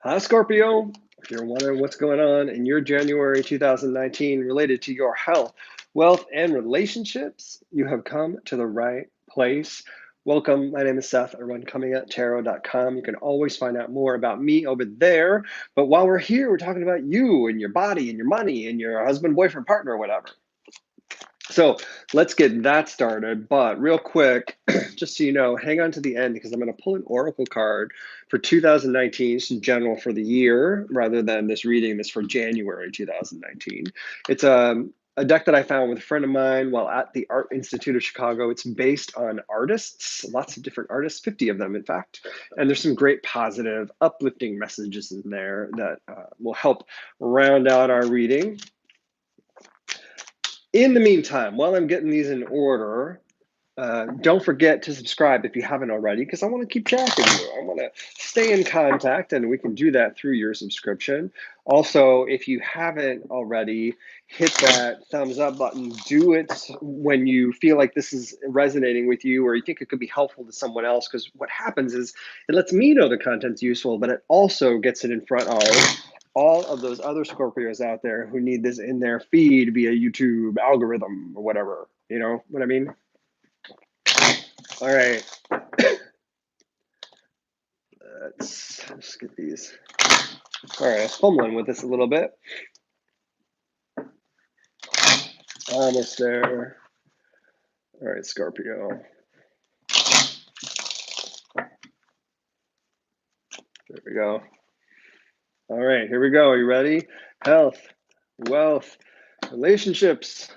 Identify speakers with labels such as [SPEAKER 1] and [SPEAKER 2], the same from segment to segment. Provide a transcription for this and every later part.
[SPEAKER 1] Hi, Scorpio. If you're wondering what's going on in your January 2019 related to your health, wealth, and relationships, you have come to the right place. Welcome. My name is Seth. I run Comingouttarot.com. You can always find out more about me over there. But while we're here, we're talking about you and your body and your money and your husband, boyfriend, partner, whatever. So let's get that started. But real quick, just so you know, hang on to the end because I'm going to pull an oracle card for 2019, just in general for the year, rather than this reading this for January 2019. It's a deck that I found with a friend of mine while at the Art Institute of Chicago. It's based on artists, lots of different artists, 50 of them, in fact. And there's some great positive, uplifting messages in there that will help round out our reading. In the meantime, while I'm getting these in order, don't forget to subscribe if you haven't already, because I want to keep track of you. I want to stay in contact, and we can do that through your subscription. Also, if you haven't already, hit that thumbs up button. Do it when you feel like this is resonating with you or you think it could be helpful to someone else, because what happens is it lets me know the content's useful, but it also gets it in front of all of those other Scorpios out there who need this in their feed via YouTube algorithm or whatever. You know what I mean? All right. Let's get these. All right, fumbling with this a little bit. Almost there. All right, Scorpio. There we go. All right, here we go. Are you ready? Health, wealth, relationships.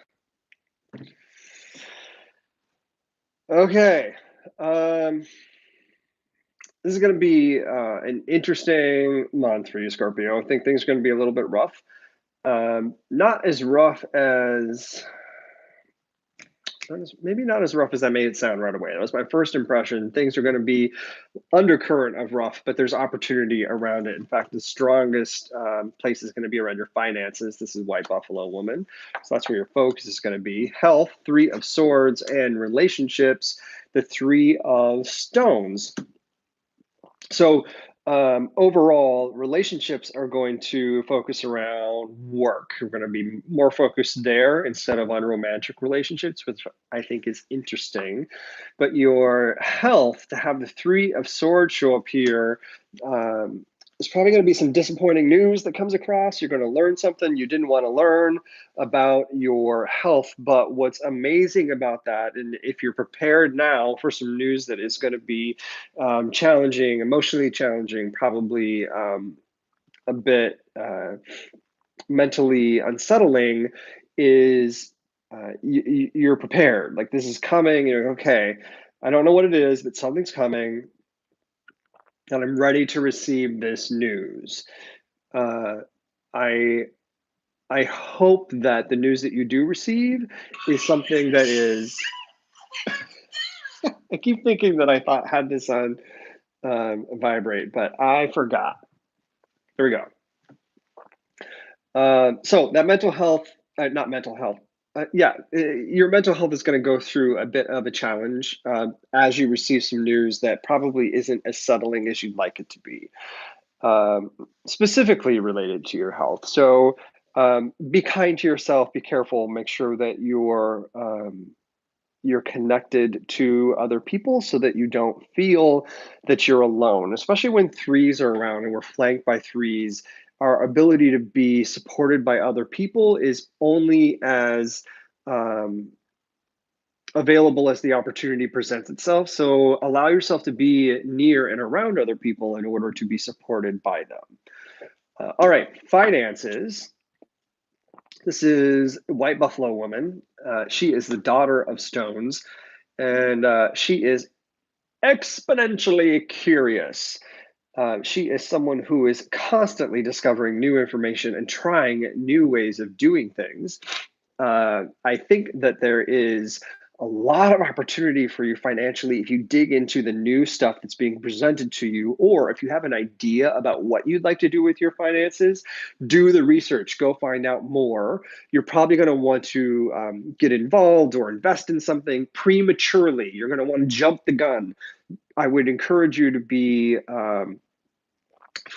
[SPEAKER 1] Okay. This is going to be an interesting month for you, Scorpio. I think things are going to be a little bit rough. Not as rough as maybe not as rough as I made it sound right away. That was my first impression. Things are going to be undercurrent of rough, but there's opportunity around it. In fact, the strongest place is going to be around your finances. This is White Buffalo Woman. So that's where your focus is going to be. Health, Three of Swords, and relationships, the Three of Stones. So overall, relationships are going to focus around work. We're going to be more focused there instead of on romantic relationships, which I think is interesting. But your health, to have the Three of Swords show up here, there's probably going to be some disappointing news that comes across. You're going to learn something you didn't want to learn about your health. But what's amazing about that, and if you're prepared now for some news that is going to be challenging, emotionally challenging, probably a bit mentally unsettling, is you're prepared. Like, this is coming. You're okay. I don't know what it is, but something's coming, and I'm ready to receive this news. I I hope that the news that you do receive is something that is. I keep thinking that I thought had this on vibrate, but I forgot. There we go. So that mental health, not mental health. Your mental health is going to go through a bit of a challenge as you receive some news that probably isn't as settling as you'd like it to be, specifically related to your health. So be kind to yourself. Be careful. Make sure that you're connected to other people so that you don't feel that you're alone, especially when threes are around and we're flanked by threes. Our ability to be supported by other people is only as available as the opportunity presents itself. So allow yourself to be near and around other people in order to be supported by them. All right, finances. This is White Buffalo Woman. She is the daughter of Stones, and she is exponentially curious. She is someone who is constantly discovering new information and trying new ways of doing things. I think that there is a lot of opportunity for you financially if you dig into the new stuff that's being presented to you, or if you have an idea about what you'd like to do with your finances, do the research, go find out more. You're probably going to want to get involved or invest in something prematurely. You're going to want to jump the gun. I would encourage you to be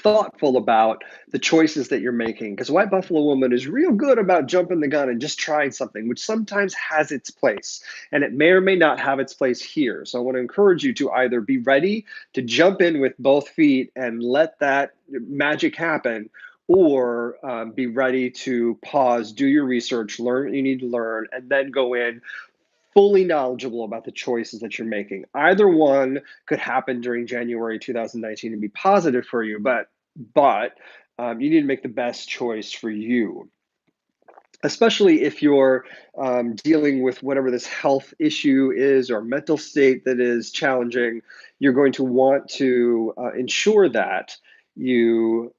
[SPEAKER 1] thoughtful about the choices that you're making, because White Buffalo Woman is real good about jumping the gun and just trying something, which sometimes has its place, and it may or may not have its place here. So I want to encourage you to either be ready to jump in with both feet and let that magic happen, or be ready to pause, do your research, learn what you need to learn, and then go in fully knowledgeable about the choices that you're making. Either one could happen during January 2019 and be positive for you, but you need to make the best choice for you. Especially if you're dealing with whatever this health issue is or mental state that is challenging, you're going to want to ensure that you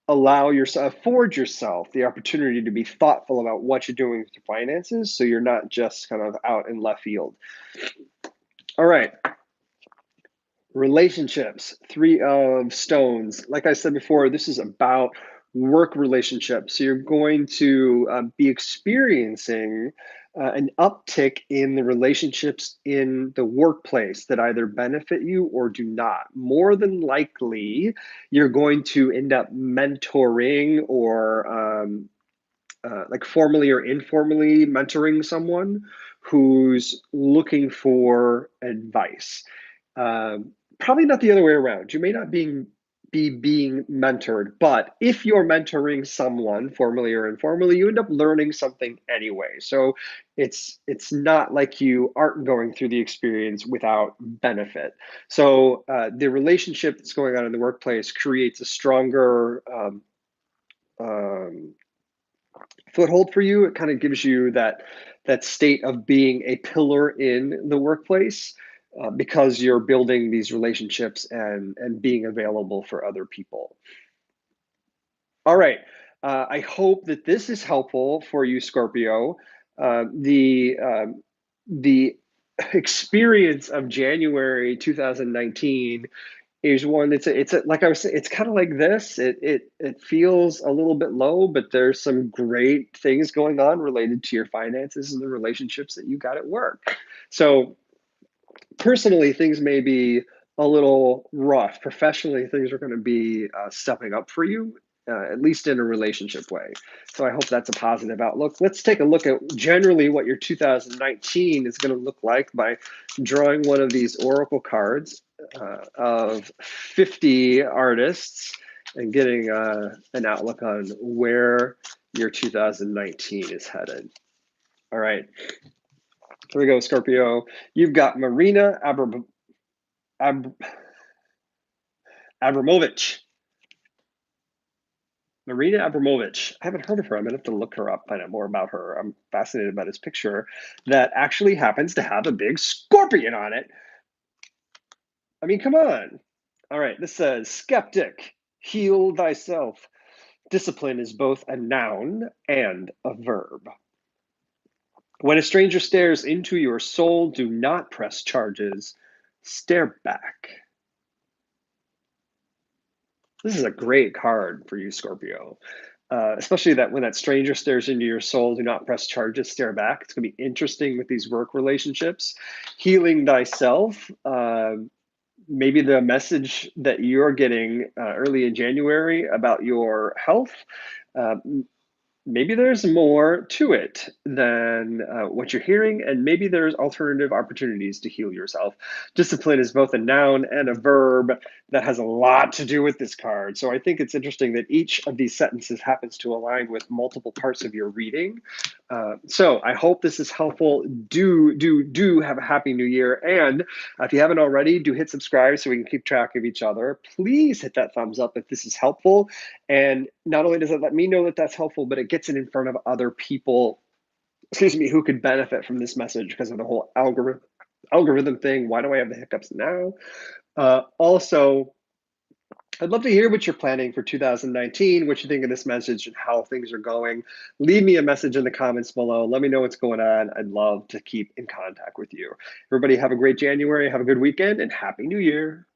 [SPEAKER 1] afford yourself the opportunity to be thoughtful about what you're doing with your finances, so you're not just kind of out in left field. All right. Relationships, 3 of stones. Like I said before, this is about work relationships. So you're going to be experiencing an uptick in the relationships in the workplace that either benefit you or do not. More than likely, you're going to end up mentoring or like formally or informally mentoring someone who's looking for advice. Probably not the other way around. You may not be being mentored, but if you're mentoring someone formally or informally, you end up learning something anyway. So it's not like you aren't going through the experience without benefit. So the relationship that's going on in the workplace creates a stronger foothold for you. It kind of gives you that state of being a pillar in the workplace, because you're building these relationships and being available for other people. All right. I hope that this is helpful for you, Scorpio. The experience of January 2019 is one it's like I was saying, it's kind of like this. It feels a little bit low, but there's some great things going on related to your finances and the relationships that you got at work. So personally, things may be a little rough. Professionally, things are going to be stepping up for you, at least in a relationship way. So I hope that's a positive outlook. Let's take a look at generally what your 2019 is going to look like by drawing one of these oracle cards of 50 artists and getting an outlook on where your 2019 is headed. All right. Here we go, Scorpio. You've got Marina Abramovich. Marina Abramovich. I haven't heard of her. I'm going to have to look her up, find out more about her. I'm fascinated by this picture that actually happens to have a big scorpion on it. I mean, come on. All right, this says, skeptic, heal thyself. Discipline is both a noun and a verb. When a stranger stares into your soul, do not press charges. Stare back. This is a great card for you, Scorpio. Especially that when that stranger stares into your soul, do not press charges, stare back. It's going to be interesting with these work relationships. Healing thyself. Maybe the message that you're getting early in January about your health, maybe there's more to it than what you're hearing, and maybe there's alternative opportunities to heal yourself. Discipline is both a noun and a verb that has a lot to do with this card. So I think it's interesting that each of these sentences happens to align with multiple parts of your reading. So I hope this is helpful. Do have a happy new year. And if you haven't already, do hit subscribe so we can keep track of each other. Please hit that thumbs up if this is helpful. And not only does it let me know that that's helpful, but it gets it in front of other people, who could benefit from this message because of the whole algorithm thing. Why do I have the hiccups now? Also, I'd love to hear what you're planning for 2019, what you think of this message and how things are going. Leave me a message in the comments below. Let me know what's going on. I'd love to keep in contact with you. Everybody have a great January, have a good weekend, and Happy New Year.